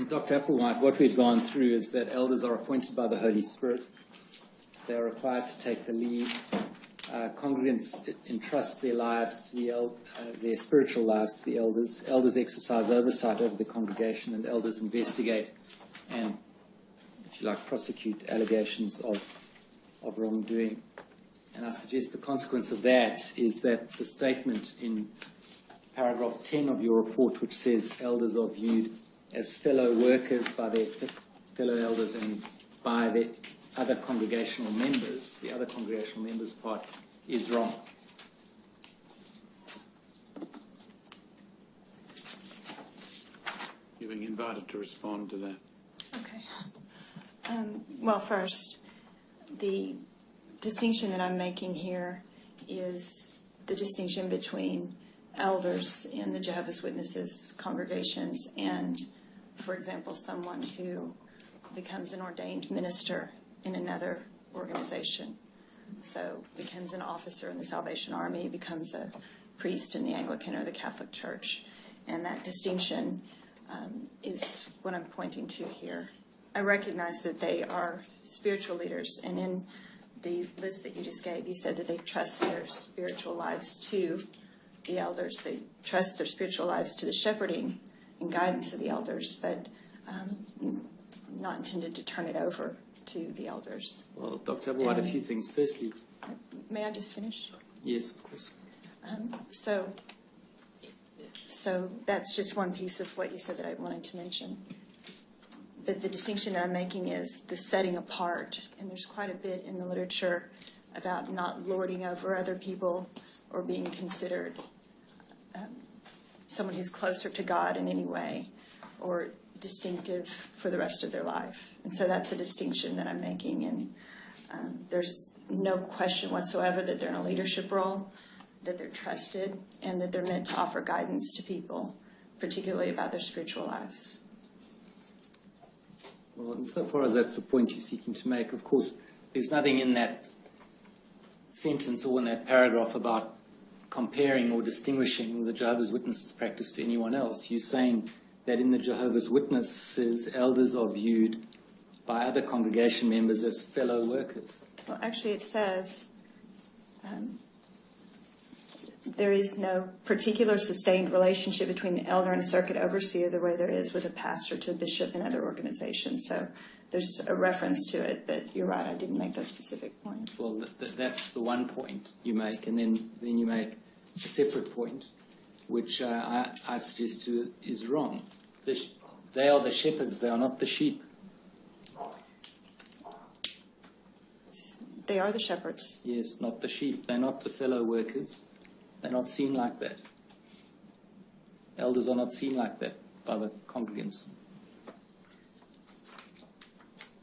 Dr. Applewhite, what we've gone through is that elders are appointed by the Holy Spirit. They are required to take the lead. Congregants entrust their lives to their spiritual lives to the elders. Elders exercise oversight over the congregation, and elders investigate and, if you like, prosecute allegations of wrongdoing. And I suggest the consequence of that is that the statement in paragraph 10 of your report, which says elders are viewed as fellow workers by their fellow elders and by the other congregational members, the other congregational members part, is wrong. You're being invited to respond to that. Okay. Well, first, the distinction that I'm making here is the distinction between elders in the Jehovah's Witnesses congregations and, for example, someone who becomes an ordained minister in another organization. So becomes an officer in the Salvation Army, becomes a priest in the Anglican or the Catholic Church. And that distinction is what I'm pointing to here. I recognize that they are spiritual leaders, and in the list that you just gave, you said that they trust their spiritual lives to the elders. They trust their spiritual lives to the shepherding and guidance of the elders, but not intended to turn it over to the elders. Well, Dr. Applewhite, a few things. Firstly... May I just finish? Yes, of course. So that's just one piece of what you said that I wanted to mention. But the distinction that I'm making is the setting apart, and there's quite a bit in the literature about not lording over other people or being considered someone who's closer to God in any way or distinctive for the rest of their life. And so that's a distinction that I'm making, and there's no question whatsoever that they're in a leadership role, that they're trusted, and that they're meant to offer guidance to people, particularly about their spiritual lives. Well, insofar as that's the point you're seeking to make, of course, there's nothing in that sentence or in that paragraph about comparing or distinguishing the Jehovah's Witnesses practice to anyone else. You're saying that in the Jehovah's Witnesses, elders are viewed by other congregation members as fellow workers. Well, actually it says there is no particular sustained relationship between an elder and a circuit overseer the way there is with a pastor to a bishop in other organizations. So there's a reference to it, but you're right, I didn't make that specific point. Well, that's the one point you make, and then you make a separate point, which I suggest is wrong. They are the shepherds, they are not the sheep. They are the shepherds. Yes, not the sheep. They're not the fellow workers. They're not seen like that. Elders are not seen like that by the congregants.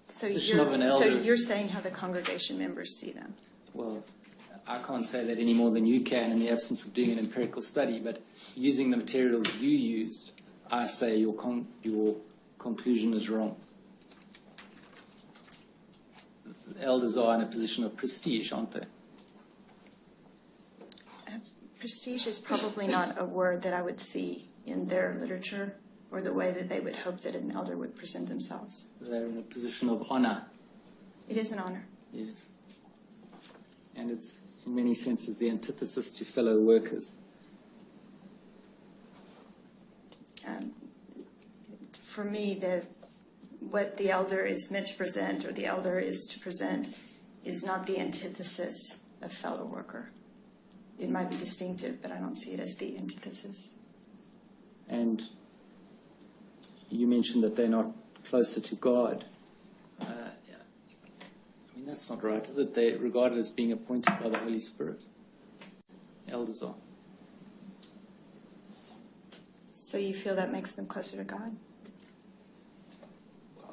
So you're saying how the congregation members see them? Well, I can't say that any more than you can in the absence of doing an empirical study, but using the materials you used, I say your conclusion is wrong. Elders are in a position of prestige, aren't they? Prestige is probably not a word that I would see in their literature or the way that they would hope that an elder would present themselves. They're in a position of honor. It is an honor. Yes. And it's, in many senses, the antithesis to fellow workers. For me, what the elder is meant to present, or the elder is to present, is not the antithesis of fellow worker. It might be distinctive, but I don't see it as the antithesis. And you mentioned that they're not closer to God. I mean, that's not right, is it? They're regarded as being appointed by the Holy Spirit. Elders are. So you feel that makes them closer to God?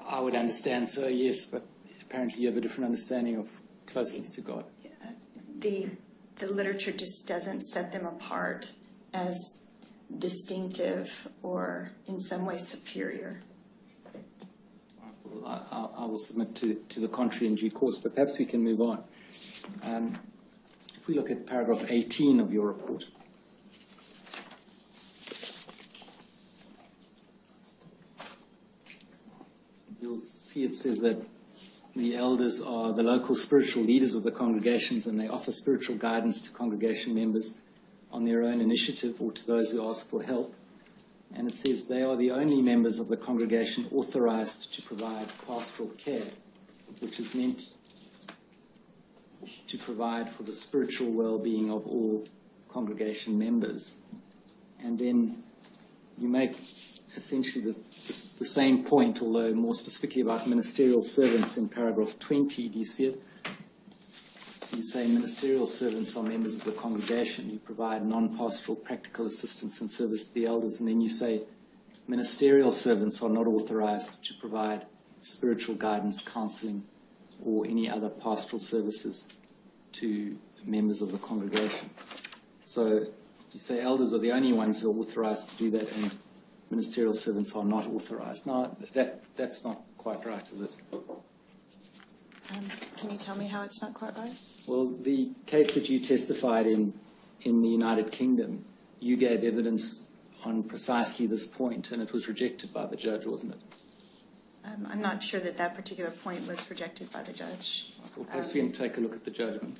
I would understand so, yes, but apparently you have a different understanding of closeness to God. The literature just doesn't set them apart as distinctive or in some way superior. Well, I will submit to the contrary in due course, but perhaps we can move on. If we look at paragraph 18 of your report. you'll see it says that the elders are the local spiritual leaders of the congregations, and they offer spiritual guidance to congregation members on their own initiative or to those who ask for help. And it says they are the only members of the congregation authorized to provide pastoral care, which is meant to provide for the spiritual well-being of all congregation members. And then you make essentially the same point, although more specifically about ministerial servants in paragraph 20. Do you see it? You say ministerial servants are members of the congregation. You provide non-pastoral practical assistance and service to the elders. And then you say ministerial servants are not authorized to provide spiritual guidance, counseling, or any other pastoral services to members of the congregation. So you say elders are the only ones who are authorized to do that, and ministerial servants are not authorized. Now, that's not quite right, is it? Can you tell me how it's not quite right? Well, the case that you testified in the United Kingdom, you gave evidence on precisely this point, and it was rejected by the judge, wasn't it? I'm not sure that that particular point was rejected by the judge. Well, perhaps we can take a look at the judgment.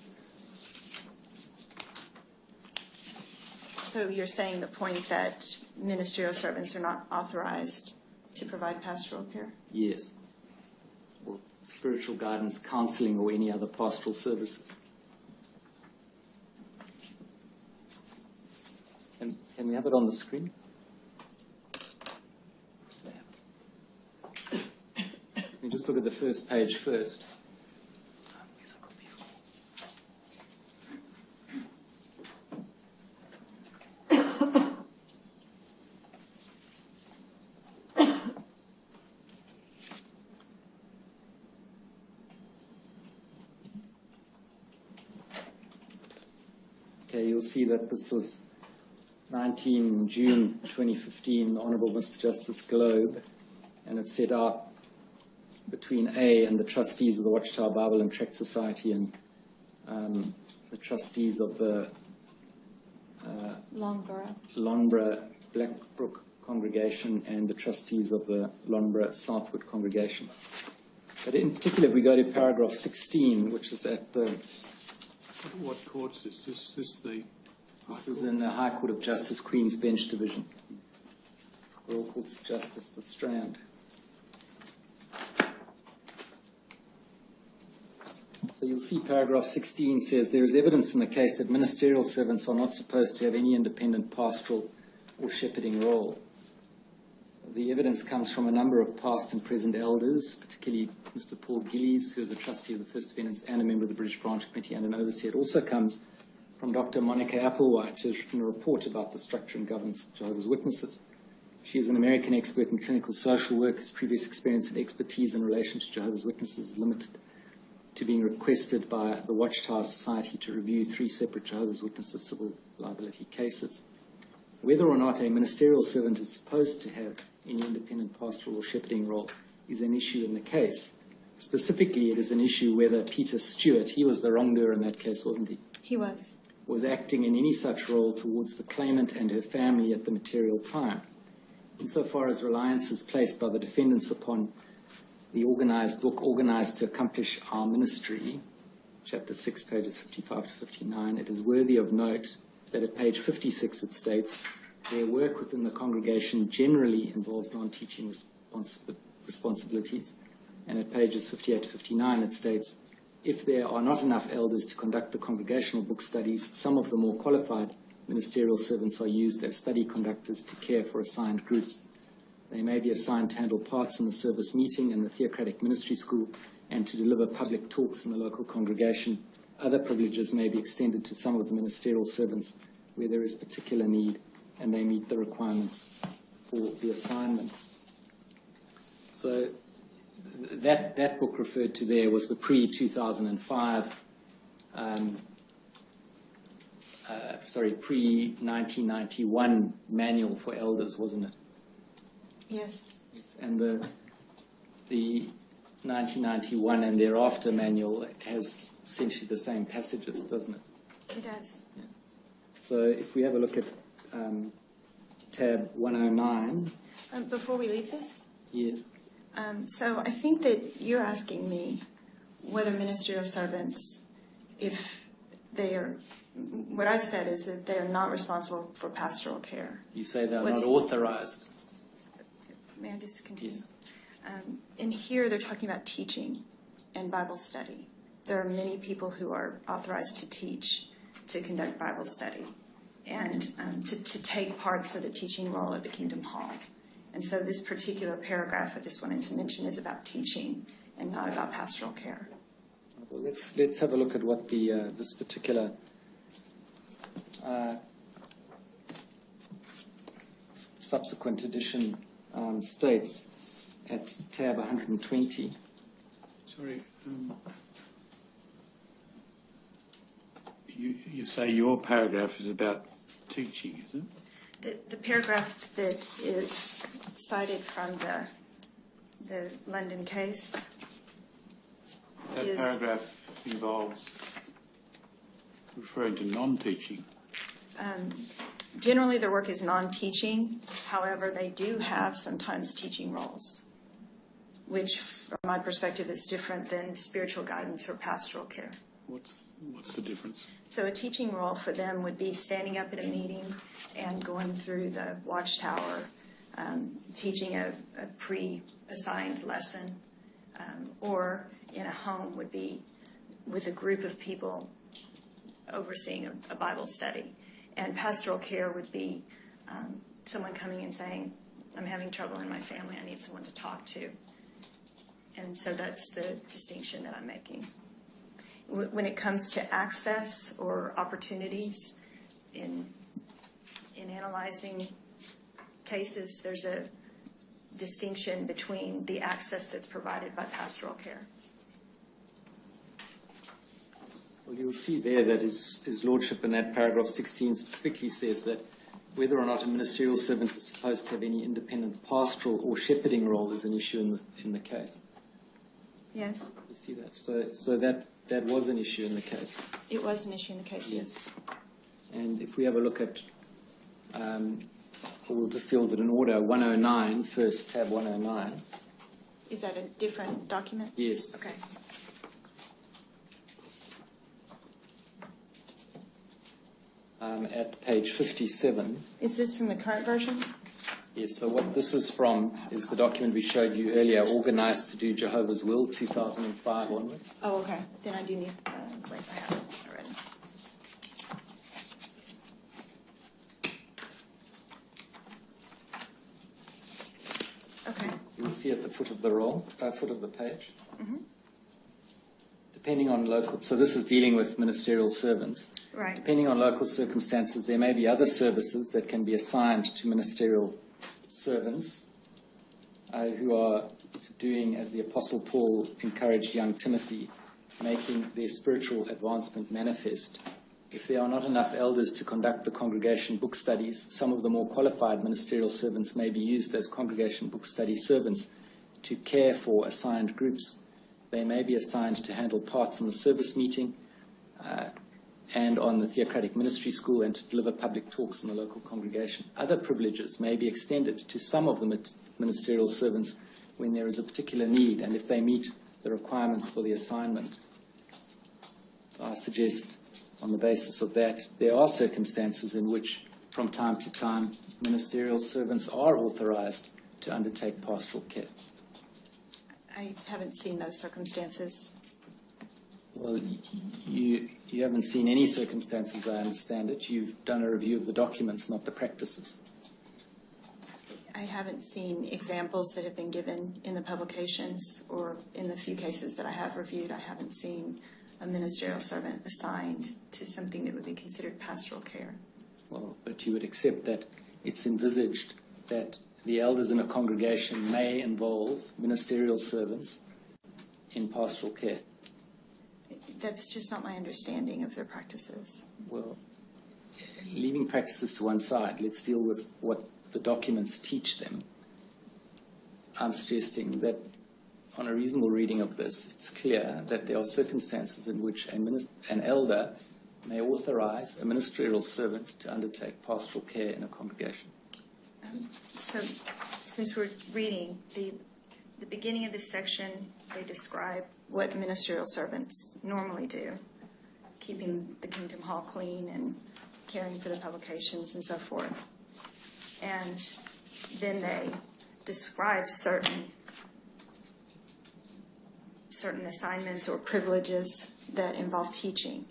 So you're saying the point that ministerial servants are not authorized to provide pastoral care? Yes. Or spiritual guidance, counseling, or any other pastoral services. Can we have it on the screen? Let me just look at the first page first. Where's a copy for? Okay, you'll see that this was 19 June 2015, the Honourable Mr. Justice Globe, and it set out between A and the trustees of the Watchtower Bible and Tract Society and the trustees of the Lonborough Blackbrook Congregation and the trustees of the Lonborough Southwood Congregation. But in particular, if we go to paragraph 16, which is at the... What courts is this? This is in the High Court of Justice, Queen's Bench Division. Royal Courts of Justice, the Strand. So you'll see paragraph 16 says, there is evidence in the case that ministerial servants are not supposed to have any independent pastoral or shepherding role. The evidence comes from a number of past and present elders, particularly Mr. Paul Gillies, who is a trustee of the First Defendants and a member of the British Branch Committee and an overseer. It also comes from Dr. Monica Applewhite, who has written a report about the structure and governance of Jehovah's Witnesses. She is an American expert in clinical social work, whose previous experience and expertise in relation to Jehovah's Witnesses is limited to being requested by the Watchtower Society to review 3 separate Jehovah's Witnesses civil liability cases. Whether or not a ministerial servant is supposed to have any independent pastoral or shepherding role is an issue in the case. Specifically, it is an issue whether Peter Stewart, he was the wrongdoer in that case, wasn't he? He was acting in any such role towards the claimant and her family at the material time. Insofar as reliance is placed by the defendants upon the organized book, Organized to Accomplish Our Ministry, chapter 6, pages 55 to 59, it is worthy of note that at page 56 it states, their work within the congregation generally involves non-teaching responsibilities. And at pages 58 to 59 it states, if there are not enough elders to conduct the congregational book studies, some of the more qualified ministerial servants are used as study conductors to care for assigned groups. They may be assigned to handle parts in the service meeting and the theocratic ministry school and to deliver public talks in the local congregation. Other privileges may be extended to some of the ministerial servants where there is particular need and they meet the requirements for the assignment. So that book referred to there was the pre-2005, pre-1991 manual for elders, wasn't it? Yes. And the 1991 and thereafter manual has essentially the same passages, doesn't it? It does. Yeah. So if we have a look at tab 109. Before we leave this, Yes. So I think that you're asking me whether ministerial servants, if they are, what I've said is that they are not responsible for pastoral care. You say they're not authorized. May I just continue? Yes. In here, they're talking about teaching and Bible study. There are many people who are authorized to teach, to conduct Bible study, and to take parts of the teaching role at the Kingdom Hall. And so this particular paragraph I just wanted to mention is about teaching and not about pastoral care. Well, let's have a look at what the this particular subsequent edition states at tab 120. Sorry. You say your paragraph is about teaching, is it? The paragraph that is cited from the London case. That paragraph involves referring to non-teaching. Generally, their work is non-teaching. However, they do have sometimes teaching roles, which, from my perspective, is different than spiritual guidance or pastoral care. What's the difference? So a teaching role for them would be standing up at a meeting and going through the watchtower, teaching a pre-assigned lesson, or in a home would be with a group of people overseeing a Bible study. And pastoral care would be someone coming and saying, I'm having trouble in my family, I need someone to talk to. And so that's the distinction that I'm making. When it comes to access or opportunities in analyzing cases, there's a distinction between the access that's provided by pastoral care. Well, you'll see there that his lordship in that paragraph 16 specifically says that whether or not a ministerial servant is supposed to have any independent pastoral or shepherding role is an issue in the case. Yes. You see that? So that was an issue in the case. It was an issue in the case, yes. And if we have a look at, we'll just deal with it in order, 109, first tab 109. Is that a different document? Yes. Okay. At page 57. Is this from the current version? Yes, so what this is from is the document we showed you earlier, Organized to Do Jehovah's Will, 2005 onwards. Oh, okay. Then I do need, wait, I have it already. Okay. You'll see at the foot of the roll, foot of the page. Mm-hmm. Depending on local, so this is dealing with ministerial servants. Right. Depending on local circumstances, there may be other services that can be assigned to ministerial servants who are doing, as the Apostle Paul encouraged young Timothy, making their spiritual advancement manifest. If there are not enough elders to conduct the congregation book studies, some of the more qualified ministerial servants may be used as congregation book study servants to care for assigned groups. They may be assigned to handle parts in the service meeting and on the theocratic ministry school and to deliver public talks in the local congregation. Other privileges may be extended to some of the ministerial servants when there is a particular need and if they meet the requirements for the assignment. So I suggest on the basis of that, there are circumstances in which from time to time ministerial servants are authorized to undertake pastoral care. I haven't seen those circumstances. Well, you haven't seen any circumstances, I understand it. You've done a review of the documents, not the practices. I haven't seen examples that have been given in the publications or in the few cases that I have reviewed. I haven't seen a ministerial servant assigned to something that would be considered pastoral care. Well, but you would accept that it's envisaged that the elders in a congregation may involve ministerial servants in pastoral care. That's just not my understanding of their practices. Well, leaving practices to one side, let's deal with what the documents teach them. I'm suggesting that on a reasonable reading of this, it's clear that there are circumstances in which an elder may authorize a ministerial servant to undertake pastoral care in a congregation. So, since we're reading, the beginning of this section, they describe what ministerial servants normally do, keeping the Kingdom Hall clean and caring for the publications and so forth. And then they describe certain assignments or privileges that involve teaching.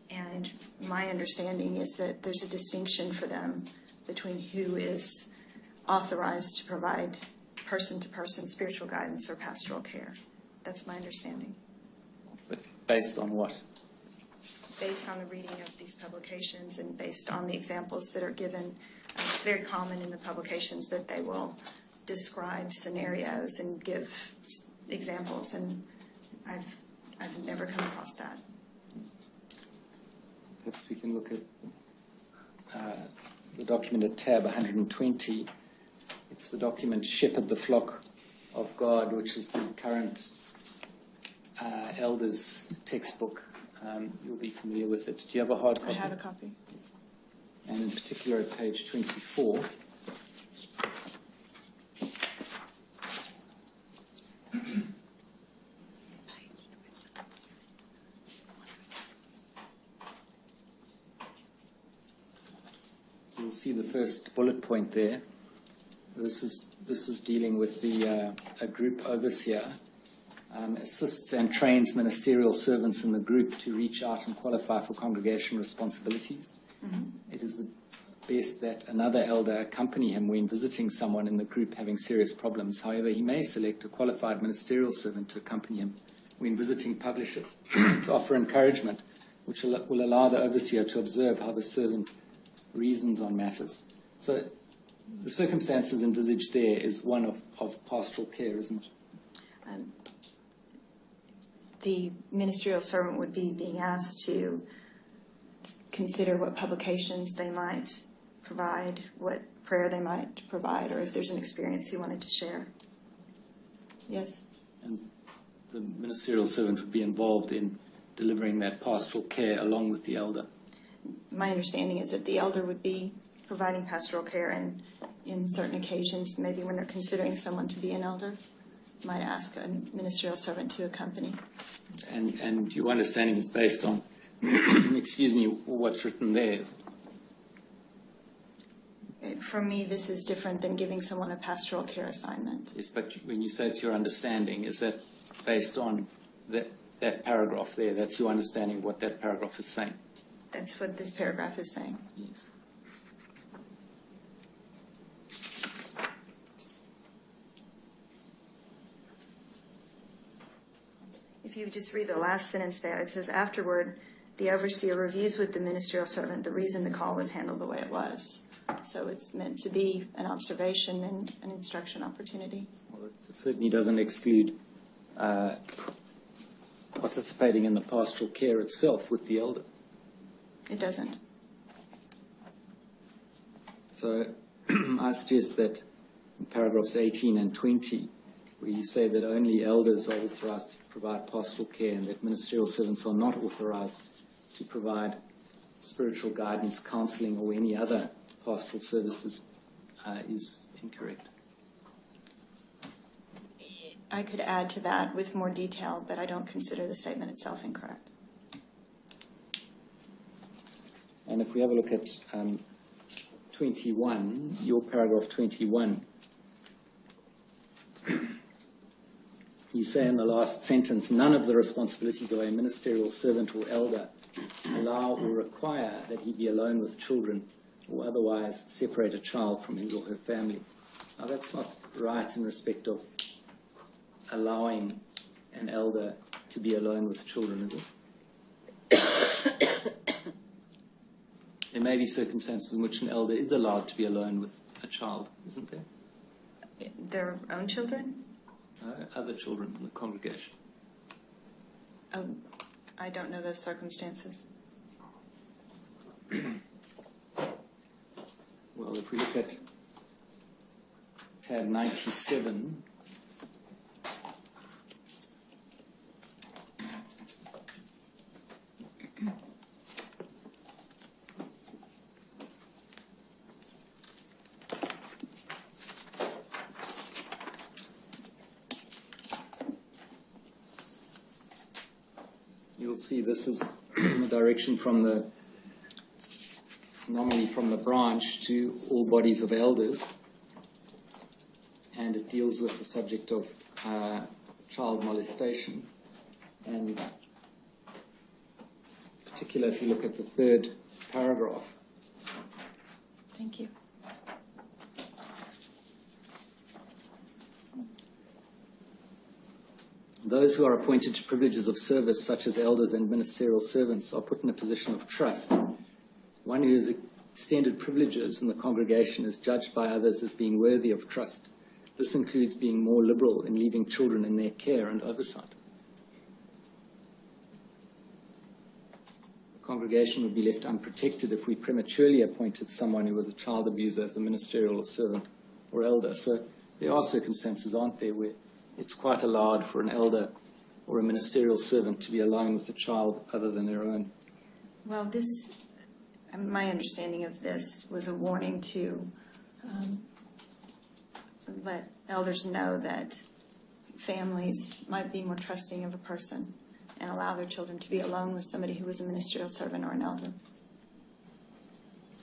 And my understanding is that there's a distinction for them between who is authorized to provide person-to-person spiritual guidance or pastoral care. That's my understanding. But based on what? Based on the reading of these publications and based on the examples that are given. It's very common in the publications that they will describe scenarios and give examples, and I've never come across that. Perhaps we can look at the document at tab 120. It's the document Shepherd the Flock of God, which is the current elders textbook. You'll be familiar with it. Do you have a hard copy? I have a copy. And in particular at page 24. You'll see the first bullet point there. This is dealing with the a group overseer assists and trains ministerial servants in the group to reach out and qualify for congregation responsibilities. Mm-hmm. It is best that another elder accompany him when visiting someone in the group having serious problems. However, he may select a qualified ministerial servant to accompany him when visiting publishers to offer encouragement, which will allow the overseer to observe how the servant reasons on matters. So the circumstances envisaged there is one of pastoral care, isn't it? The ministerial servant would be being asked to consider what publications they might provide, what prayer they might provide, or if there's an experience he wanted to share. Yes? And the ministerial servant would be involved in delivering that pastoral care along with the elder. My understanding is that the elder would be providing pastoral care, and in certain occasions, maybe when they're considering someone to be an elder, might ask a ministerial servant to accompany. And your understanding is based on, excuse me, what's written there? For me, this is different than giving someone a pastoral care assignment. Yes, but when you say it's your understanding, is that based on that paragraph there? That's your understanding of what that paragraph is saying? That's what this paragraph is saying. Yes. If you just read the last sentence there, it says, afterward, the overseer reviews with the ministerial servant the reason the call was handled the way it was. So it's meant to be an observation and an instruction opportunity. Well, it certainly doesn't exclude participating in the pastoral care itself with the elder. It doesn't. So I suggest that in paragraphs 18 and 20, where you say that only elders are authorized to provide pastoral care and that ministerial servants are not authorized to provide spiritual guidance, counseling, or any other pastoral services, is incorrect. I could add to that with more detail, but I don't consider the statement itself incorrect. And if we have a look at 21, your paragraph 21, you say in the last sentence, none of the responsibilities of a ministerial servant or elder allow or require that he be alone with children or otherwise separate a child from his or her family. Now that's not right in respect of allowing an elder to be alone with children, is it? There may be circumstances in which an elder is allowed to be alone with a child, isn't there? Their own children? Other children in the congregation. I don't know those circumstances. Well, if we look at tab 97, you'll see this is the direction from the anomaly from the branch to all bodies of elders, and it deals with the subject of child molestation, and in particular if you look at the third paragraph. Thank you. Those who are appointed to privileges of service, such as elders and ministerial servants, are put in a position of trust. One who has extended privileges in the congregation is judged by others as being worthy of trust. This includes being more liberal in leaving children in their care and oversight. The congregation would be left unprotected if we prematurely appointed someone who was a child abuser as a ministerial servant or elder. So there are circumstances, aren't there, where it's quite allowed for an elder or a ministerial servant to be alone with a child other than their own. Well, my understanding of this was a warning to let elders know that families might be more trusting of a person and allow their children to be alone with somebody who was a ministerial servant or an elder.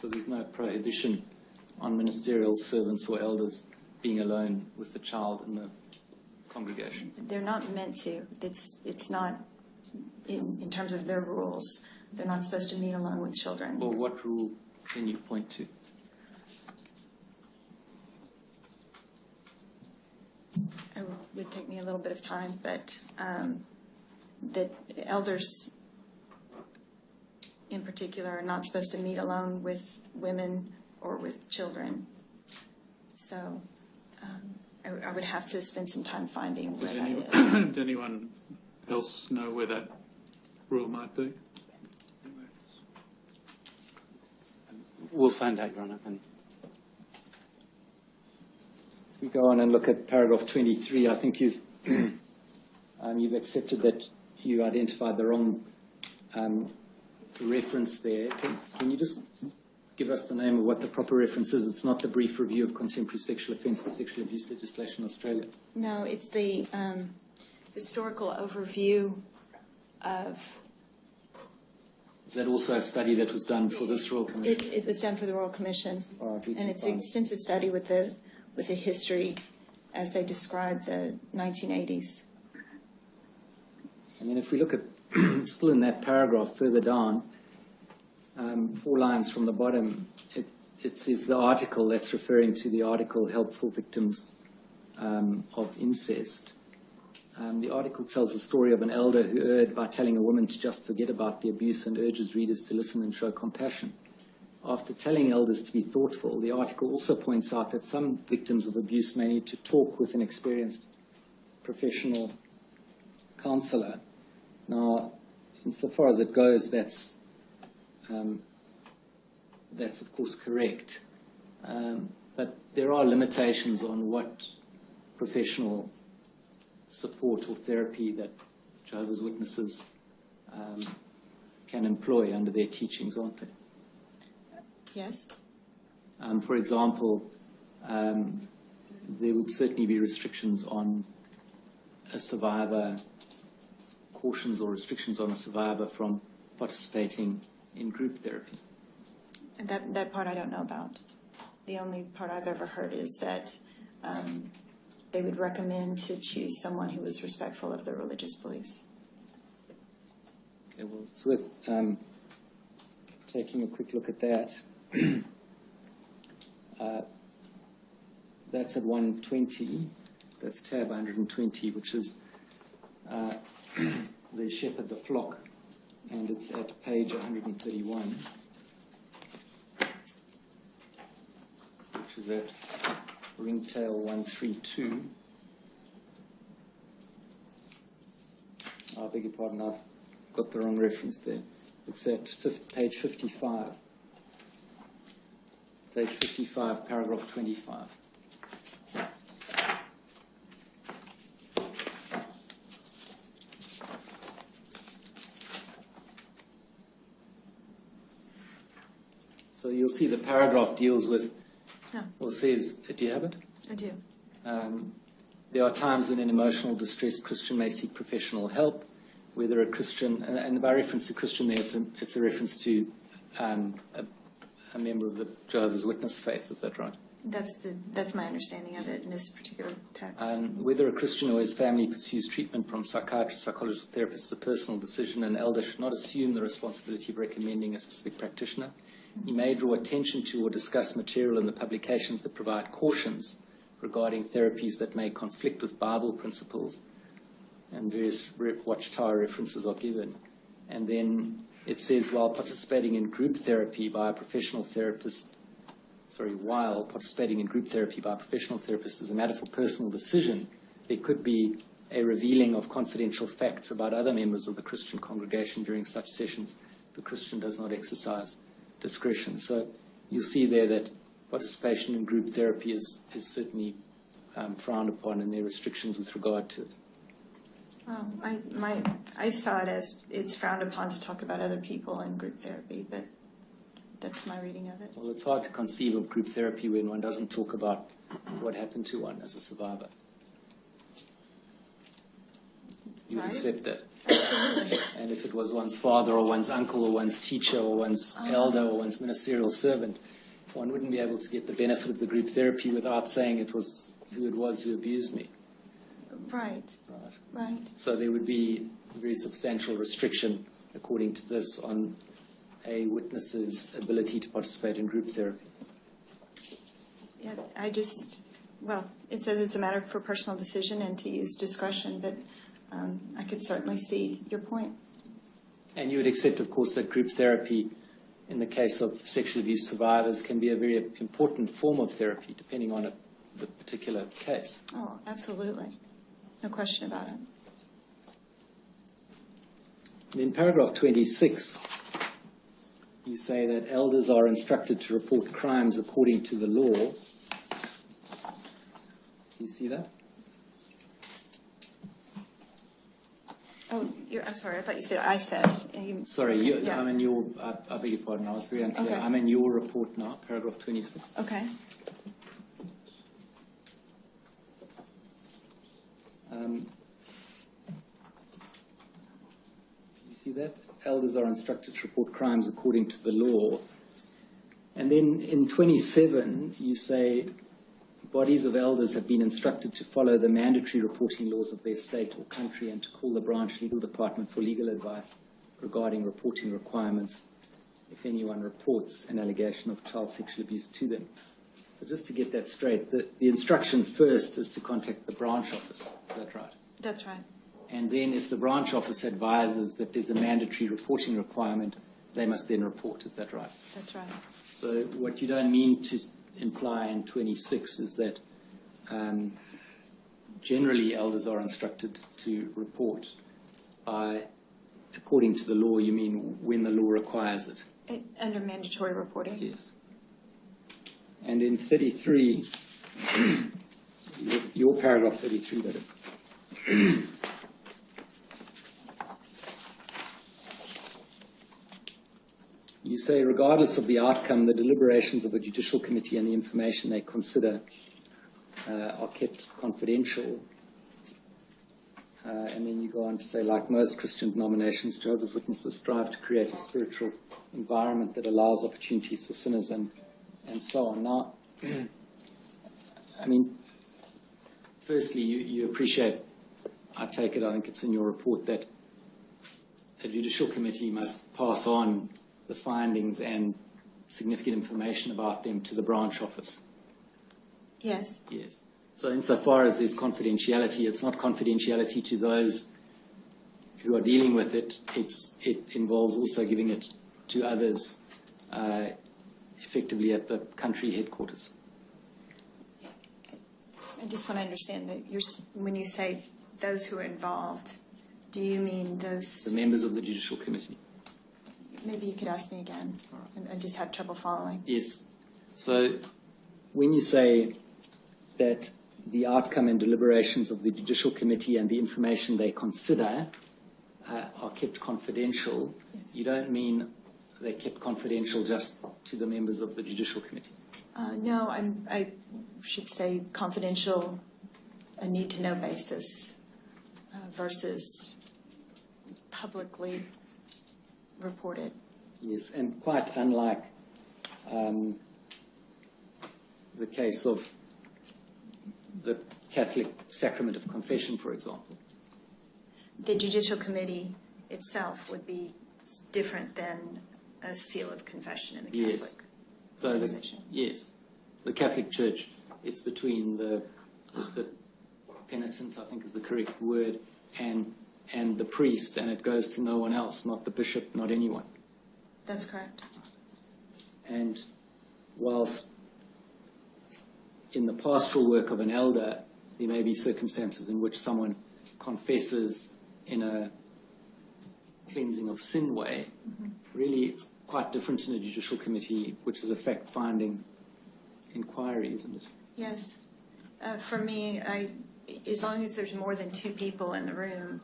So there's no prohibition on ministerial servants or elders being alone with the child in the congregation? They're not meant to. It's not in terms of their rules. They're not supposed to meet alone with children. Well, what rule can you point to? It would take me a little bit of time, but that elders in particular are not supposed to meet alone with women or with children. So I would have to spend some time finding where that is. Does anyone else know where that rule might be? We'll find out, Your Honour. And if we go on and look at paragraph 23, I think you've accepted that you identified the wrong reference there. Can you just give us the name of what the proper reference is? It's not the brief review of contemporary sexual offence and sexual abuse legislation in Australia. No, it's the historical overview of... Is that also a study that was done for this Royal Commission? It was done for the Royal Commission, and it's an extensive study with the history as they describe the 1980s. And then if we look at, still in that paragraph further down, 4 lines from the bottom, it says the article, that's referring to the article Help for Victims of Incest. The article tells the story of an elder who erred by telling a woman to just forget about the abuse and urges readers to listen and show compassion. After telling elders to be thoughtful, the article also points out that some victims of abuse may need to talk with an experienced professional counsellor. Now, insofar as it goes, that's of course correct. But there are limitations on what professional support or therapy that Jehovah's Witnesses can employ under their teachings, aren't they? Yes. For example, there would certainly be restrictions on a survivor, cautions or restrictions on a survivor from participating in group therapy. And that part I don't know about. The only part I've ever heard is that they would recommend to choose someone who was respectful of their religious beliefs. Okay, well, it's worth taking a quick look at that. That's at 120. That's tab 120, which is the shepherd, the flock, and it's at page 131, which is at ringtail 132. I beg your pardon, I've got the wrong reference there. It's at page 55. Page 55, paragraph 25. So you'll see the paragraph deals with, or says, do you have it? I do. There are times when in emotional distress, Christian may seek professional help. whether a Christian, and by reference to Christian there, it's a reference to a member of the Jehovah's Witness faith, is that right? That's my understanding of it in this particular text. Whether a Christian or his family pursues treatment from psychiatrists, psychologists, or therapists is a personal decision. An elder should not assume the responsibility of recommending a specific practitioner. He may draw attention to or discuss material in the publications that provide cautions regarding therapies that may conflict with Bible principles, and various Watchtower references are given. And then it says, while participating in group therapy by a professional therapist, while participating in group therapy by a professional therapist is a matter for personal decision, there could be a revealing of confidential facts about other members of the Christian congregation during such sessions. The Christian does not exercise discretion. So you'll see there that participation in group therapy is certainly frowned upon, and there are restrictions with regard to it. I saw it as it's frowned upon to talk about other people in group therapy, but that's my reading of it. Well, it's hard to conceive of group therapy when one doesn't talk about what happened to one as a survivor. You would accept that. Absolutely. And if it was one's father or one's uncle or one's teacher or one's elder or one's ministerial servant, one wouldn't be able to get the benefit of the group therapy without saying it was who abused me. Right. So there would be a very substantial restriction, according to this, on a witness's ability to participate in group therapy. Yeah, it says it's a matter for personal decision and to use discretion, but I could certainly see your point. And you would accept, of course, that group therapy, in the case of sexual abuse survivors, can be a very important form of therapy, depending on the particular case. Oh, absolutely. No question about it. In paragraph 26, you say that elders are instructed to report crimes according to the law. Do you see that? Oh, I'm sorry. I thought you said I said. Sorry, yeah. I'm in your, I beg your pardon, I was very unclear. Okay. I'm in your report now, paragraph 26. Okay. You see that? Elders are instructed to report crimes according to the law. And then in 27, you say, bodies of elders have been instructed to follow the mandatory reporting laws of their state or country and to call the branch legal department for legal advice regarding reporting requirements if anyone reports an allegation of child sexual abuse to them. So just to get that straight, the instruction first is to contact the branch office. Is that right? That's right. And then if the branch office advises that there's a mandatory reporting requirement, they must then report. Is that right? That's right. So what you don't mean to imply in 26 is that generally elders are instructed to report by, according to the law, you mean when the law requires it? Under mandatory reporting. Yes. And in 33, your paragraph 33, that is. You say, regardless of the outcome, the deliberations of the Judicial Committee and the information they consider are kept confidential. And then you go on to say, like most Christian denominations, Jehovah's Witnesses strive to create a spiritual environment that allows opportunities for sinners and so on. Now, I mean, firstly, you appreciate, I take it, I think it's in your report, that the Judicial Committee must pass on the findings and significant information about them to the branch office. Yes. Yes. So insofar as there's confidentiality, it's not confidentiality to those who are dealing with it. It involves also giving it to others effectively at the country headquarters. I just want to understand that when you say those who are involved, do you mean those? The members of the Judicial Committee. Maybe you could ask me again. I just had trouble following. Yes. So when you say that the outcome and deliberations of the Judicial Committee and the information they consider are kept confidential, yes, you don't mean they're kept confidential just to the members of the Judicial Committee? No, I should say confidential, a need-to-know basis versus publicly reported. Yes, and quite unlike the case of the Catholic sacrament of confession, for example. The judicial committee itself would be different than a seal of confession in the Catholic organization. Yes, the Catholic Church, it's between the penitent, I think is the correct word, and the priest, and it goes to no one else, not the bishop, not anyone. That's correct. And whilst in the pastoral work of an elder, there may be circumstances in which someone confesses in a cleansing of sin way, really it's quite different in a judicial committee, which is a fact-finding inquiry, isn't it? Yes. For me, as long as there's more than 2 people in the room,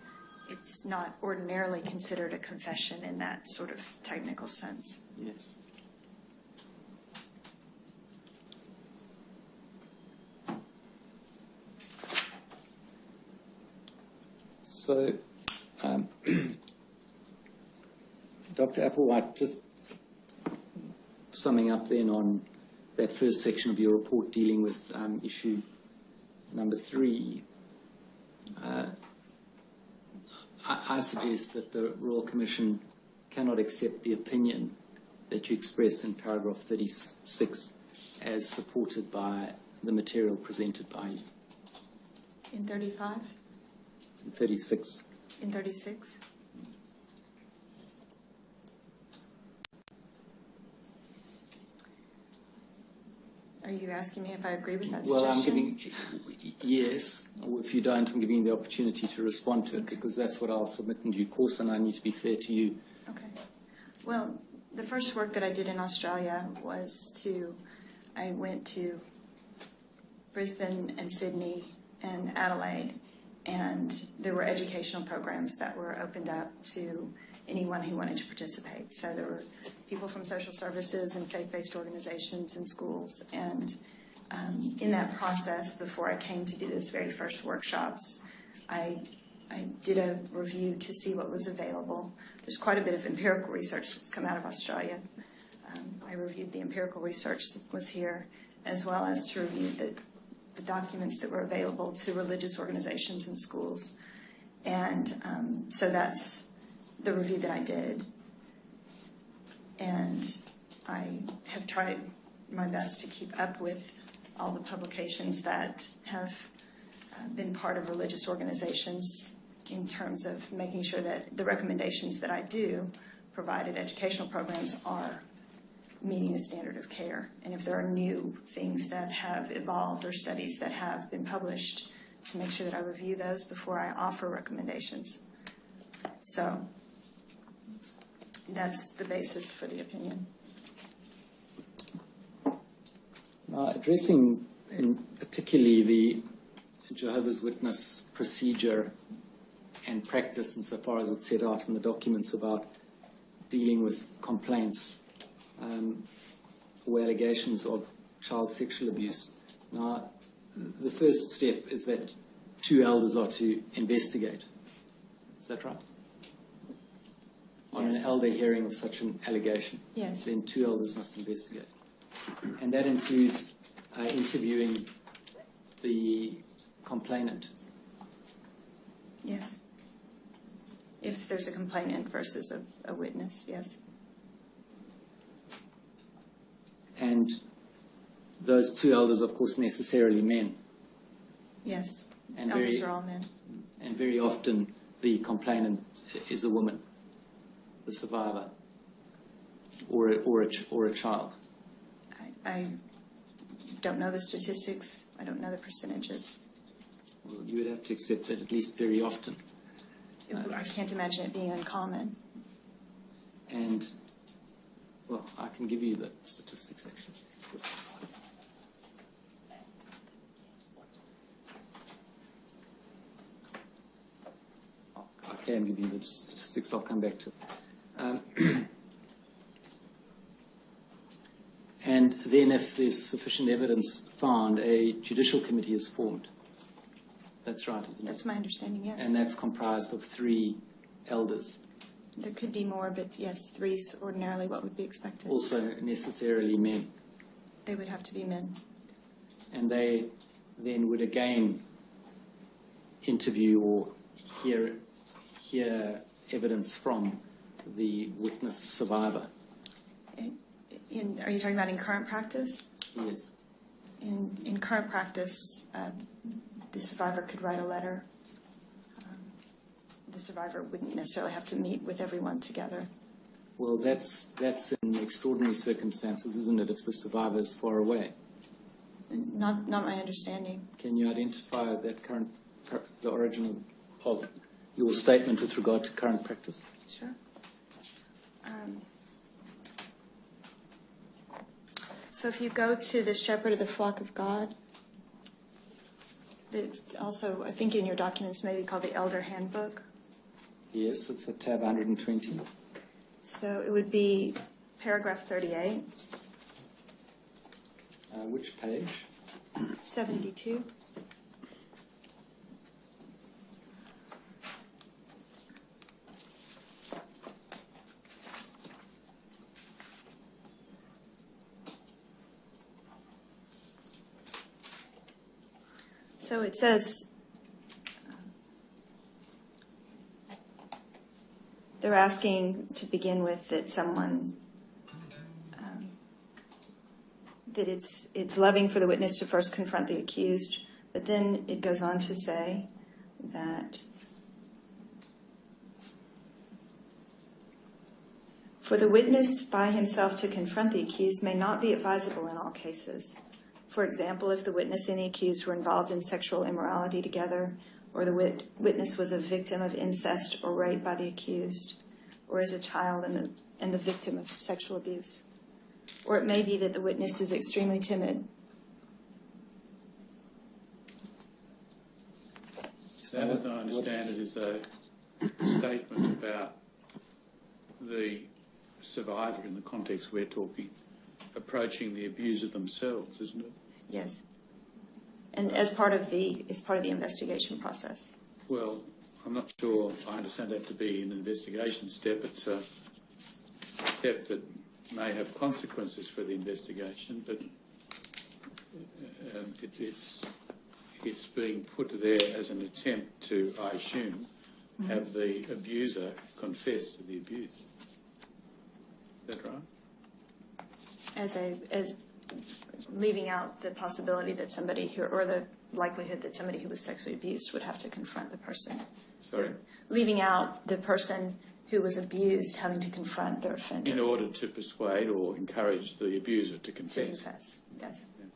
it's not ordinarily considered a confession in that sort of technical sense. Yes. So, Dr. Applewhite, just summing up then on that first section of your report dealing with issue number 3, I suggest that the Royal Commission cannot accept the opinion that you express in paragraph 36 as supported by the material presented by you. In 35? In 36. In 36? Are you asking me if I agree with that Well, suggestion? yes, or if you don't, I'm giving you the opportunity to respond to it, because that's what I'll submit in due course, and I need to be fair to you. Okay. Well, the first work that I did in Australia was I went to Brisbane and Sydney and Adelaide, and there were educational programs that were opened up to anyone who wanted to participate. So there were people from social services and faith-based organizations and schools. And in that process, before I came to do those very first workshops, I did a review to see what was available. There's quite a bit of empirical research that's come out of Australia. I reviewed the empirical research that was here, as well as to review the documents that were available to religious organizations and schools. And so that's the review that I did. And I have tried my best to keep up with all the publications that have been part of religious organizations in terms of making sure that the recommendations that I do provided educational programs are meeting the standard of care. And if there are new things that have evolved or studies that have been published, to make sure that I review those before I offer recommendations. So that's the basis for the opinion. Addressing in particularly the Jehovah's Witness procedure and practice insofar as it's set out in the documents about dealing with complaints or allegations of child sexual abuse. Now, the first step is that 2 elders are to investigate. Is that right? On an elder hearing of such an allegation, Yes. then 2 elders must investigate. And that includes interviewing the complainant. Yes. If there's a complainant versus a witness, yes. And those 2 elders, of course, necessarily men. Yes. And Elders are all men. And very often the complainant is a woman, the survivor, or a child. I don't know the statistics. I don't know the percentages. Well, you would have to accept that at least very often. I can't imagine it being uncommon. And, well, I can give you the statistics, actually. I can give you the statistics. I'll come back to it. And then if there's sufficient evidence found, a judicial committee is formed. That's right, isn't it? That's my understanding, yes. And that's comprised of 3 elders. There could be more, but yes, 3 is ordinarily what would be expected. Also necessarily men. They would have to be men. And they then would again interview or hear evidence from the witness survivor. Are you talking about in current practice? Yes. In current practice, the survivor could write a letter. The survivor wouldn't necessarily have to meet with everyone together. Well, that's in extraordinary circumstances, isn't it, if the survivor is far away? Not my understanding. Can you identify the origin of your statement with regard to current practice? Sure. So if you go to the Shepherd of the Flock of God, also I think in your documents maybe called the Elder Handbook. Yes, it's at tab 120. So it would be paragraph 38. Which page? 72. So it says, they're asking to begin with that someone, that it's loving for the witness to first confront the accused, but then it goes on to say that for the witness by himself to confront the accused may not be advisable in all cases. For example, if the witness and the accused were involved in sexual immorality together, or the witness was a victim of incest or rape by the accused, or is a child and the victim of sexual abuse. Or it may be that the witness is extremely timid. That, as I understand it, is a statement about the survivor, in the context we're talking, approaching the abuser themselves, isn't it? Yes. And as part of the investigation process. Well, I'm not sure I understand that to be an investigation step. It's a step that may have consequences for the investigation, but it's being put there as an attempt to, I assume, have the abuser confess to the abuse. Is that right? As leaving out the possibility that somebody who, or the likelihood that somebody who was sexually abused would have to confront the person. Sorry? Leaving out the person who was abused having to confront their offender. In order to persuade or encourage the abuser to confess. To confess, yes. Yeah.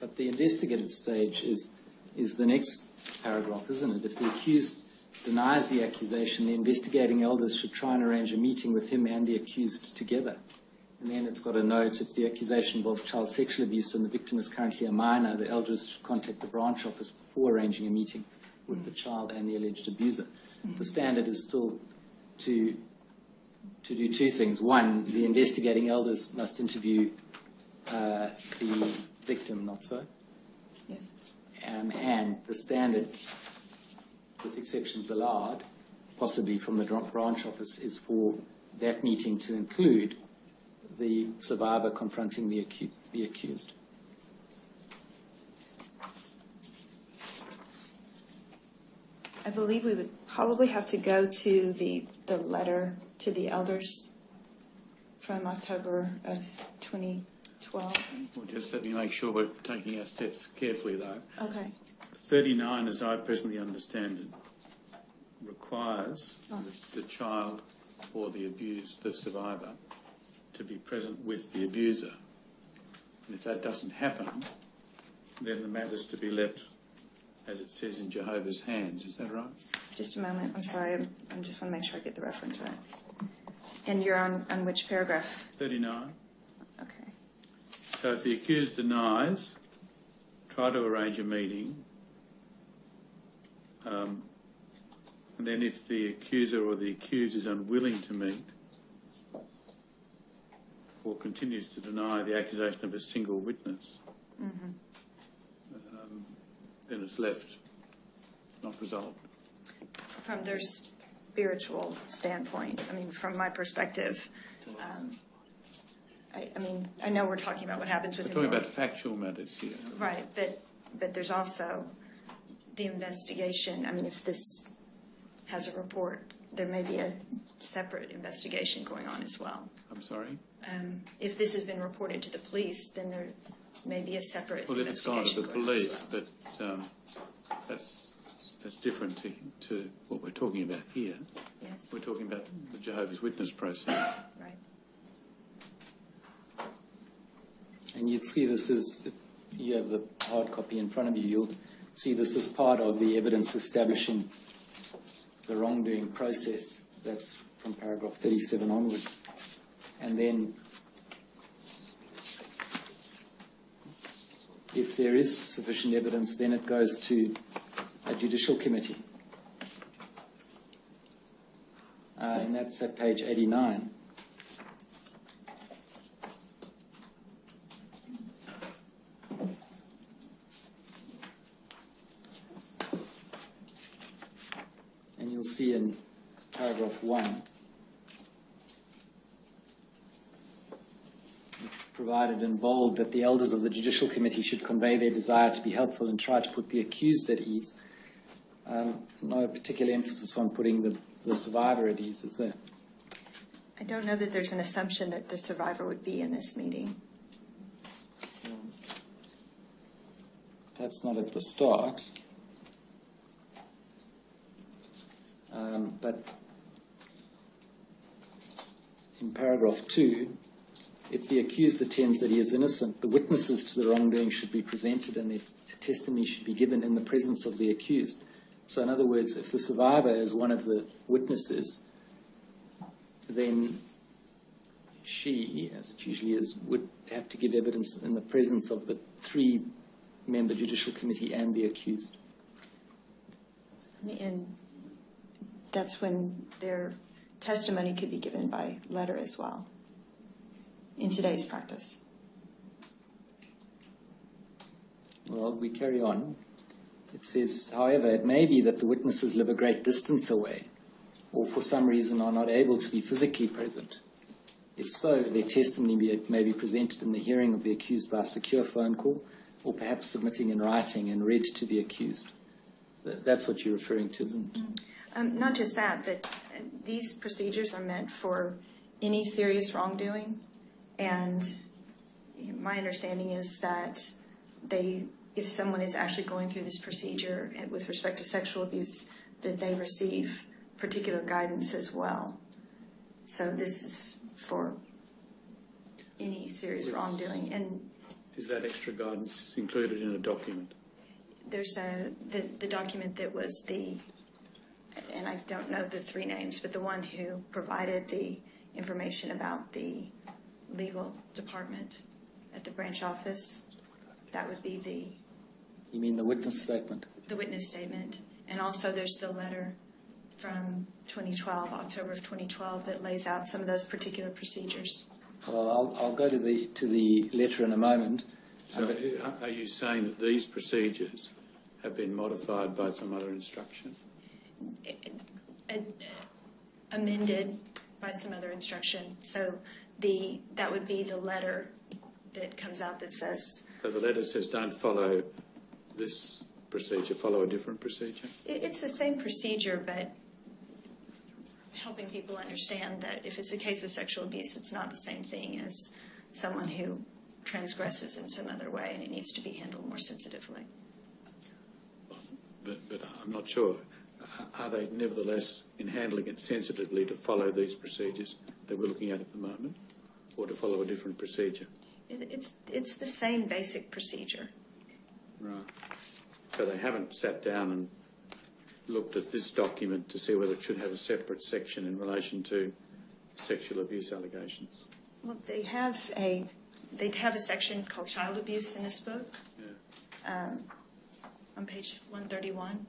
But the investigative stage is the next paragraph, isn't it? If the accused denies the accusation, the investigating elders should try and arrange a meeting with him and the accused together. And then it's got a note, if the accusation involves child sexual abuse and the victim is currently a minor, the elders should contact the branch office before arranging a meeting with the child and the alleged abuser. The standard is still to do 2 things. 1, the investigating elders must interview the victim, not so. Yes. And the standard, with exceptions allowed, possibly from the branch office, is for that meeting to include the survivor confronting the accused. I believe we would probably have to go to the letter to the elders from October of 2012. Well, just let me make sure we're taking our steps carefully, though. Okay. 39, as I presently understand it, requires the child or the abused, the survivor, to be present with the abuser. And if that doesn't happen, then the matter's to be left, as it says, in Jehovah's hands. Is that right? Just a moment. I'm sorry. I just want to make sure I get the reference right. And you're on which paragraph? 39. Okay. So if the accused denies, try to arrange a meeting. And then if the accuser or the accused is unwilling to meet or continues to deny the accusation of a single witness, then it's left not resolved. From there's spiritual standpoint. I mean, from my perspective, I mean, I know we're talking about what happens within. We're talking about factual matters here. Right, but there's also the investigation. I mean, if this has a report, there may be a separate investigation going on as well. I'm sorry? If this has been reported to the police, then there may be a separate well, if it's gone to the police, well. but that's different to what we're talking about here. Yes. We're talking about the Jehovah's Witness process. Right. And you'd see this as, if you have the hard copy in front of you, you'll see this as part of the evidence establishing the wrongdoing process. That's from paragraph 37 onwards. And then, if there is sufficient evidence, then it goes to a judicial committee. And that's at page 89. And you'll see in paragraph 1, it's provided in bold that the elders of the Judicial Committee should convey their desire to be helpful and try to put the accused at ease. No particular emphasis on putting the survivor at ease, is there? I don't know that there's an assumption that the survivor would be in this meeting. Perhaps not at the start. But in paragraph 2, if the accused attends that he is innocent, the witnesses to the wrongdoing should be presented and their testimony should be given in the presence of the accused. So in other words, if the survivor is one of the witnesses, then she, as it usually is, would have to give evidence in the presence of the 3-member Judicial Committee and the accused. And that's when their testimony could be given by letter as well in today's practice. Well, we carry on. It says, however, it may be that the witnesses live a great distance away or for some reason are not able to be physically present. If so, their testimony may be presented in the hearing of the accused by a secure phone call or perhaps submitting in writing and read to the accused. That's what you're referring to, isn't it? Not just that, but these procedures are meant for any serious wrongdoing. And my understanding is that if someone is actually going through this procedure with respect to sexual abuse, that they receive particular guidance as well. So this is for any serious wrongdoing. And is that extra guidance included in a document? There's the document that was and I don't know the 3 names, but the one who provided the information about the legal department at the branch office, that would be You mean the witness statement? the witness statement. And also there's the letter from 2012, October of 2012, that lays out some of those particular procedures. Well, I'll go to the letter in a moment. So are you saying that these procedures have been modified by some other instruction? Amended by some other instruction. So that would be the letter that comes out that says... So the letter says don't follow this procedure, follow a different procedure? It's the same procedure, but helping people understand that if it's a case of sexual abuse, it's not the same thing as someone who transgresses in some other way, and it needs to be handled more sensitively. But I'm not sure. Are they nevertheless, in handling it sensitively, to follow these procedures that we're looking at the moment, or to follow a different procedure? It's the same basic procedure. Right. So they haven't sat down and looked at this document to see whether it should have a separate section in relation to sexual abuse allegations? Well, they have a section called child abuse in this book. Yeah. On page 131.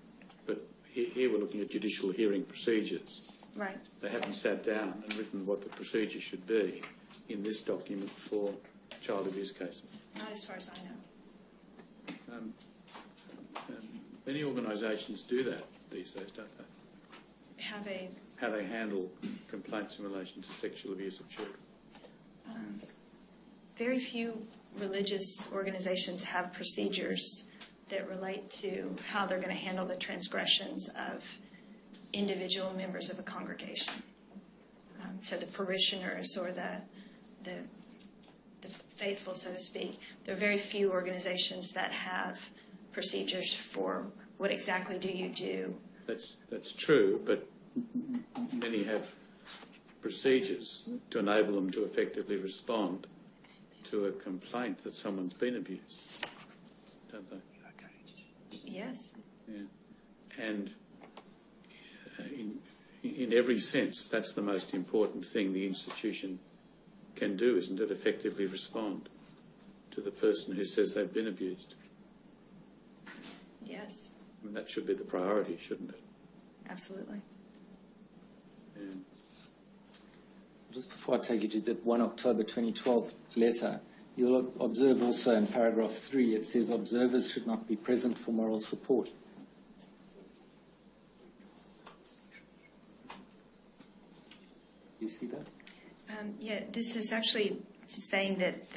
But here we're looking at judicial hearing procedures. Right. They haven't sat down and written what the procedure should be in this document for child abuse cases. Not as far as I know. Many organisations do that these days, don't they? Have a how they handle complaints in relation to sexual abuse of children? Very few religious organizations have procedures that relate to how they're going to handle the transgressions of individual members of a congregation. So the parishioners or the faithful, so to speak. There are very few organizations that have procedures for what exactly do you do. That's true, but many have procedures to enable them to effectively respond to a complaint that someone's been abused, don't they? Yes. Yeah. And in every sense, that's the most important thing the institution can do, isn't it? Effectively respond to the person who says they've been abused. Yes. I mean, that should be the priority, shouldn't it? Absolutely. Yeah. Just before I take you to the 1 October 2012 letter, you'll observe also in paragraph 3, it says observers should not be present for moral support. You see that? Yeah, this is actually saying that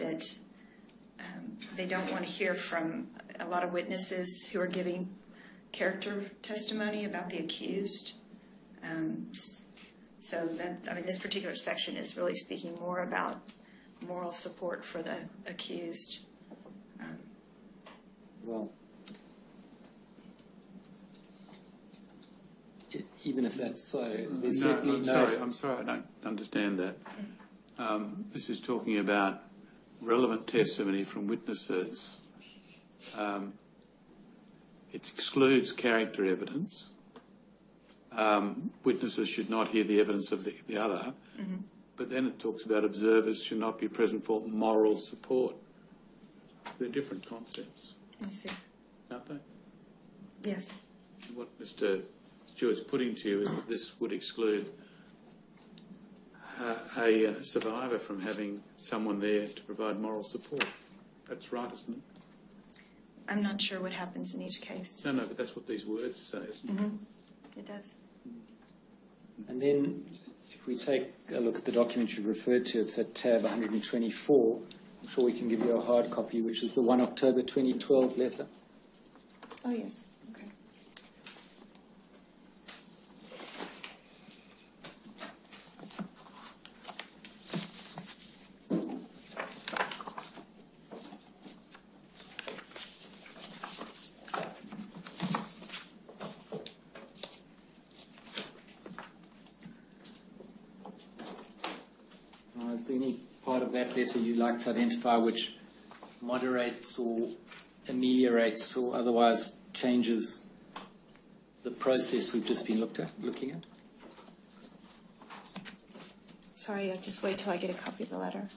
they don't want to hear from a lot of witnesses who are giving character testimony about the accused. So that, I mean, this particular section is really speaking more about moral support for the accused. Well, even if that's so, there's certainly I'm sorry, I don't understand that. This is talking about relevant testimony from witnesses. It excludes character evidence. Witnesses should not hear the evidence of the other. Mm-hmm. But then it talks about observers should not be present for moral support. They're different concepts, I see. aren't they? Yes. What Mr. Stewart's putting to you is that this would exclude a survivor from having someone there to provide moral support. That's right, isn't it? I'm not sure what happens in each case. No, but that's what these words say, isn't it? Mm-hmm. It does. And then if we take a look at the document you referred to, it's at tab 124. I'm sure we can give you a hard copy, which is the 1 October 2012 letter. Oh, yes. Okay. Is there any part of that letter you'd like to identify which moderates or ameliorates or otherwise changes the process we've just been looking at? Sorry, I'll just wait till I get a copy of the letter.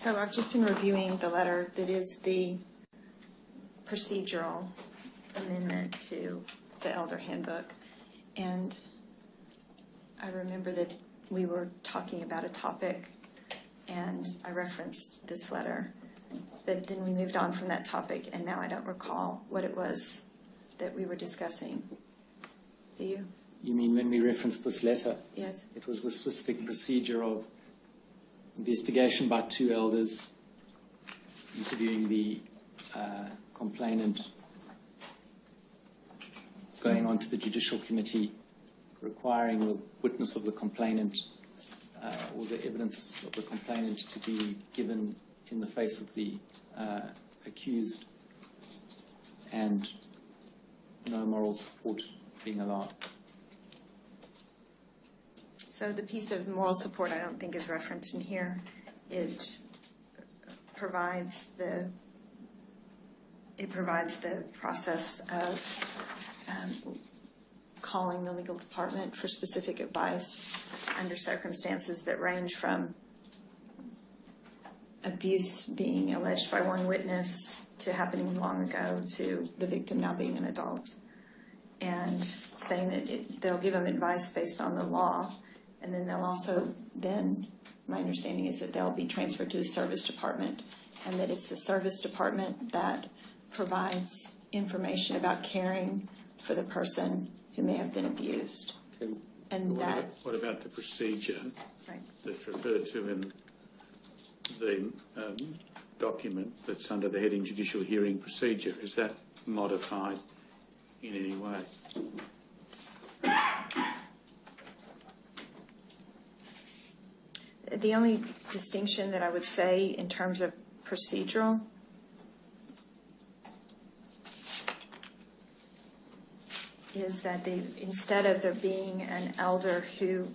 So I've just been reviewing the letter that is the procedural amendment to the Elder Handbook. And I remember that we were talking about a topic and I referenced this letter, but then we moved on from that topic and now I don't recall what it was that we were discussing. Do you? You mean when we referenced this letter? Yes. It was the specific procedure of investigation by 2 elders, interviewing the complainant, going on to the judicial committee, requiring the witness of the complainant or the evidence of the complainant to be given in the face of the accused, and no moral support being allowed. So the piece of moral support I don't think is referenced in here. It provides the process of calling the legal department for specific advice under circumstances that range from abuse being alleged by one witness to happening long ago to the victim now being an adult, and saying that they'll give them advice based on the law. And then they'll also, my understanding is that they'll be transferred to the service department, and that it's the service department that provides information about caring for the person who may have been abused. Okay. And what about the procedure right. that's referred to in the document that's under the heading Judicial Hearing Procedure? Is that modified in any way? The only distinction that I would say in terms of procedural is that instead of there being an elder who,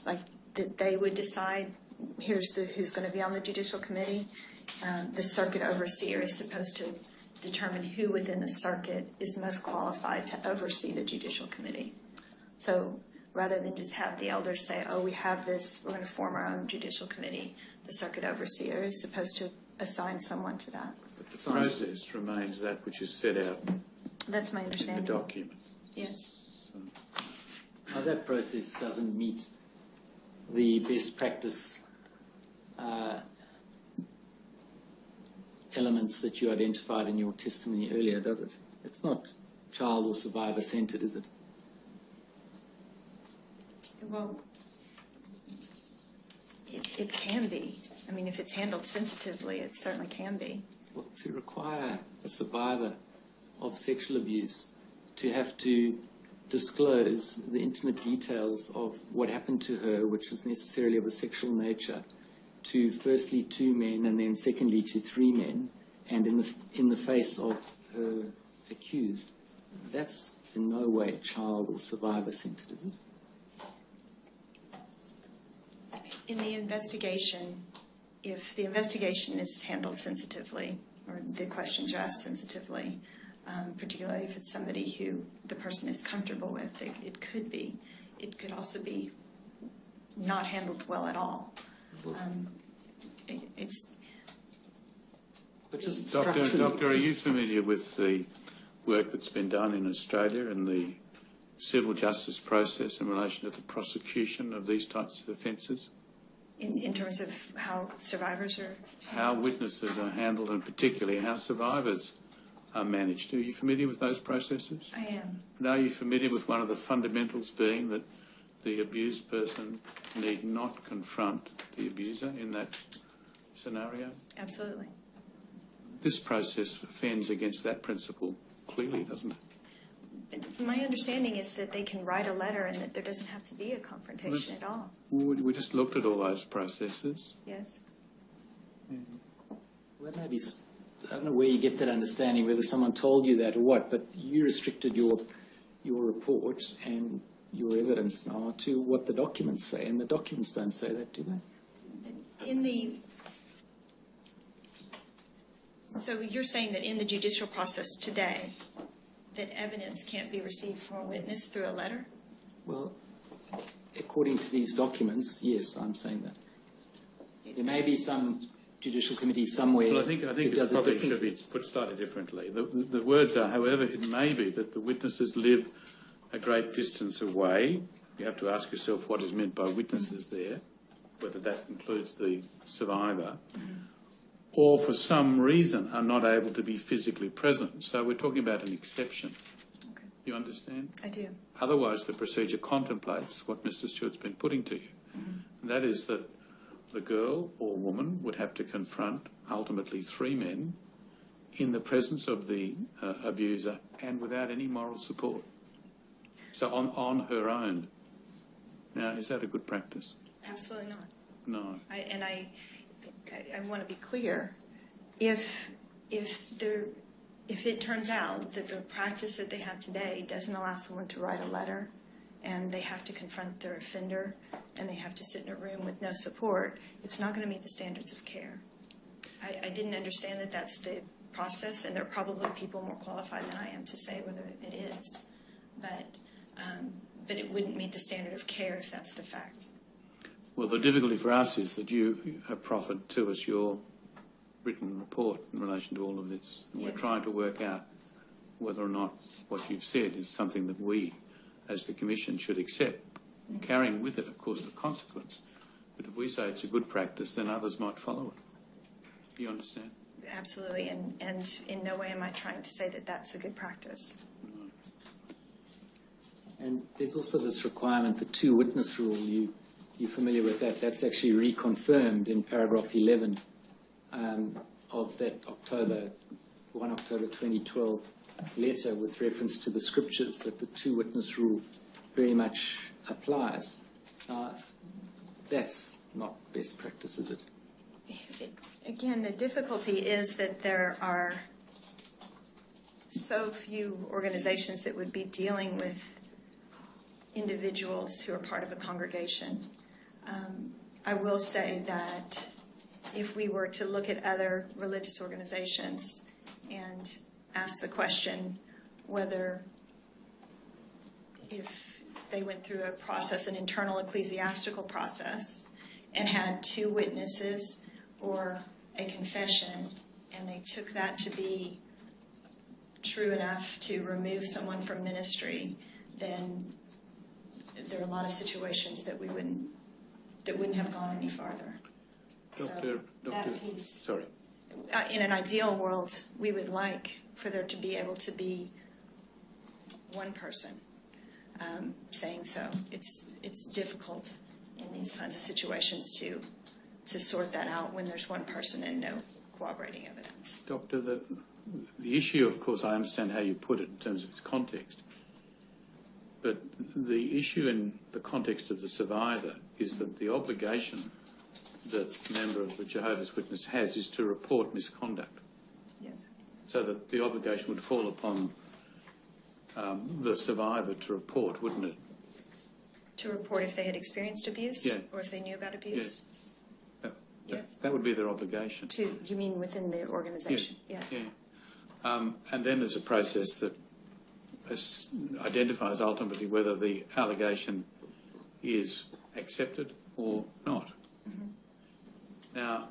that they would decide who's going to be on the judicial committee, the circuit overseer is supposed to determine who within the circuit is most qualified to oversee the judicial committee. So rather than just have the elders say, oh, we have this, we're going to form our own judicial committee, the circuit overseer is supposed to assign someone to that. But the process remains that which is set out That's my understanding. in the document. Yes. Now that process doesn't meet the best practice elements that you identified in your testimony earlier, does it? It's not child or survivor centered, is it? Well, it can be. I mean, if it's handled sensitively, it certainly can be. Well, to require a survivor of sexual abuse to have to disclose the intimate details of what happened to her, which is necessarily of a sexual nature, to firstly 2 men and then secondly to 3 men, and in the face of her accused, that's in no way child or survivor centered, is it? In the investigation, if the investigation is handled sensitively, or the questions are asked sensitively, particularly if it's somebody who the person is comfortable with, it could be. It could also be not handled well at all. Doctor, are you familiar with the work that's been done in Australia in the civil justice process in relation to the prosecution of these types of offences? In terms of how survivors are... How witnesses are handled, and particularly how survivors are managed. Are you familiar with those processes? I am. And are you familiar with one of the fundamentals being that the abused person need not confront the abuser in that scenario? Absolutely. This process offends against that principle clearly, doesn't it? My understanding is that they can write a letter and that there doesn't have to be a confrontation at all. We just looked at all those processes. Yes. Well, maybe, I don't know where you get that understanding, whether someone told you that or what, but you restricted your report and your evidence now to what the documents say, and the documents don't say that, do they? So you're saying that in the judicial process today, that evidence can't be received from a witness through a letter? Well, according to these documents, yes, I'm saying that. There may be some judicial committee somewhere. Well, I think it probably should be put slightly differently. The words are, however, it may be that the witnesses live a great distance away. You have to ask yourself what is meant by witnesses there, whether that includes the survivor, or for some reason are not able to be physically present. So we're talking about an exception. Okay. You understand? I do. Otherwise, the procedure contemplates what Mr. Stewart's been putting to you. And that is that the girl or woman would have to confront ultimately 3 men in the presence of the abuser and without any moral support. So on her own. Now, is that a good practice? Absolutely not. No. I want to be clear. If it turns out that the practice that they have today doesn't allow someone to write a letter, and they have to confront their offender, and they have to sit in a room with no support, it's not going to meet the standards of care. I didn't understand that that's the process, and there are probably people more qualified than I am to say whether it is. But it wouldn't meet the standard of care if that's the fact. Well, the difficulty for us is that you have proffered to us your written report in relation to all of this. And Yes. we're trying to work out whether or not what you've said is something that we, as the Commission, should accept, carrying with it, of course, the consequence. But if we say it's a good practice, then others might follow it. Do you understand? Absolutely, and in no way am I trying to say that that's a good practice. And there's also this requirement, the 2-witness rule. You're familiar with that? That's actually reconfirmed in paragraph 11 of that 1 October 2012 letter with reference to the scriptures, that the 2-witness rule very much applies. That's not best practice, is it? Again, the difficulty is that there are so few organizations that would be dealing with individuals who are part of a congregation. I will say that if we were to look at other religious organizations and ask the question whether, if they went through a process, an internal ecclesiastical process, and had 2 witnesses or a confession, and they took that to be true enough to remove someone from ministry, then there are a lot of situations that wouldn't have gone any farther. Doctor, piece. sorry. In an ideal world, we would like for there to be able to be one person saying so. It's difficult in these kinds of situations to sort that out when there's one person and no corroborating evidence. Doctor, the issue, of course, I understand how you put it in terms of its context, but the issue in the context of the survivor is that the obligation that a member of the Jehovah's Witness has is to report misconduct. Yes. So that the obligation would fall upon the survivor to report, wouldn't it? To report if they had experienced abuse? Yeah. Or if they knew about abuse? Yes. That would be their obligation. You mean within the organization? Yes. Yeah. And then there's a process that identifies ultimately whether the allegation is accepted or not. Mm-hmm. Now,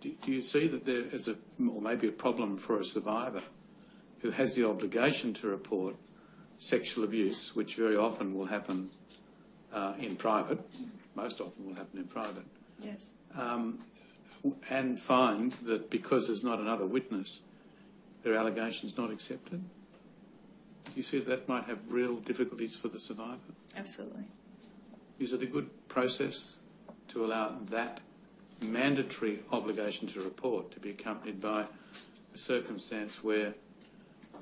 do you see that there is or maybe a problem for a survivor who has the obligation to report sexual abuse, which very often will happen in private, most often will happen in private, Yes. and find that because there's not another witness, their allegation's not accepted? Do you see that might have real difficulties for the survivor? Absolutely. Is it a good process to allow that mandatory obligation to report to be accompanied by a circumstance where,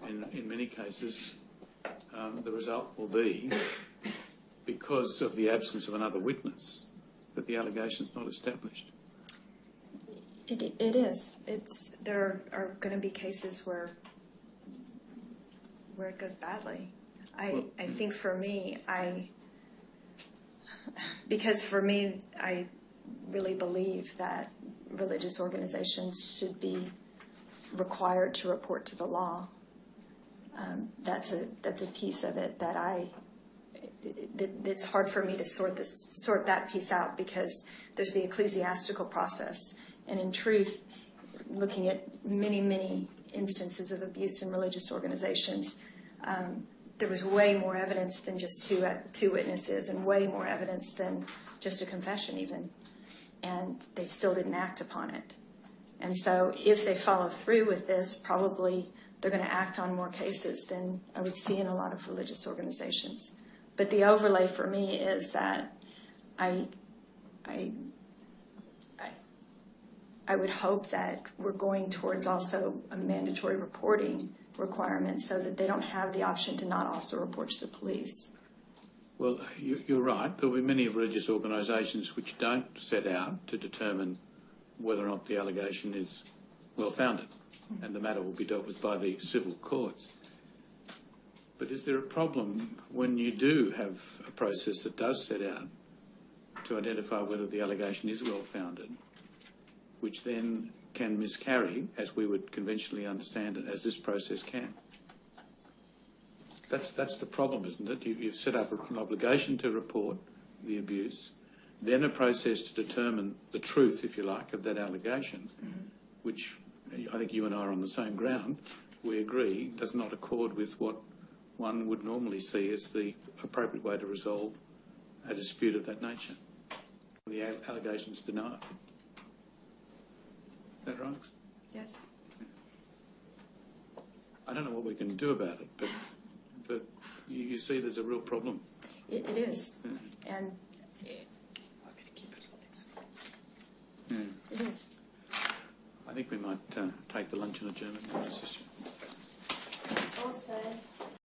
in many cases, the result will be, because of the absence of another witness, that the allegation is not established? It is. There are going to be cases where it goes badly. I think for me, because for me, I really believe that religious organizations should be required to report to the law. That's a piece of it that it's hard for me to sort that piece out, because there's the ecclesiastical process, and in truth, looking at many instances of abuse in religious organizations, there was way more evidence than just two witnesses, and way more evidence than just a confession even, and they still didn't act upon it. And so if they follow through with this, probably they're going to act on more cases than I would see in a lot of religious organizations. But the overlay for me is that I would hope that we're going towards also a mandatory reporting requirement, so that they don't have the option to not also report to the police. Well, you're right. There will be many religious organisations which don't set out to determine whether or not the allegation is well-founded, and the matter will be dealt with by the civil courts. But is there a problem when you do have a process that does set out to identify whether the allegation is well-founded, which then can miscarry, as we would conventionally understand it, as this process can? That's the problem, isn't it? You've set up an obligation to report the abuse, then a process to determine the truth, if you like, of that allegation, which I think you and I are on the same ground. We agree does not accord with what one would normally see as the appropriate way to resolve a dispute of that nature. The allegation's denied. Is that right? Yes. I don't know what we can do about it, but you see there's a real problem. It is. Yeah. And it is. I think we might take the luncheon adjournment on this issue. All said.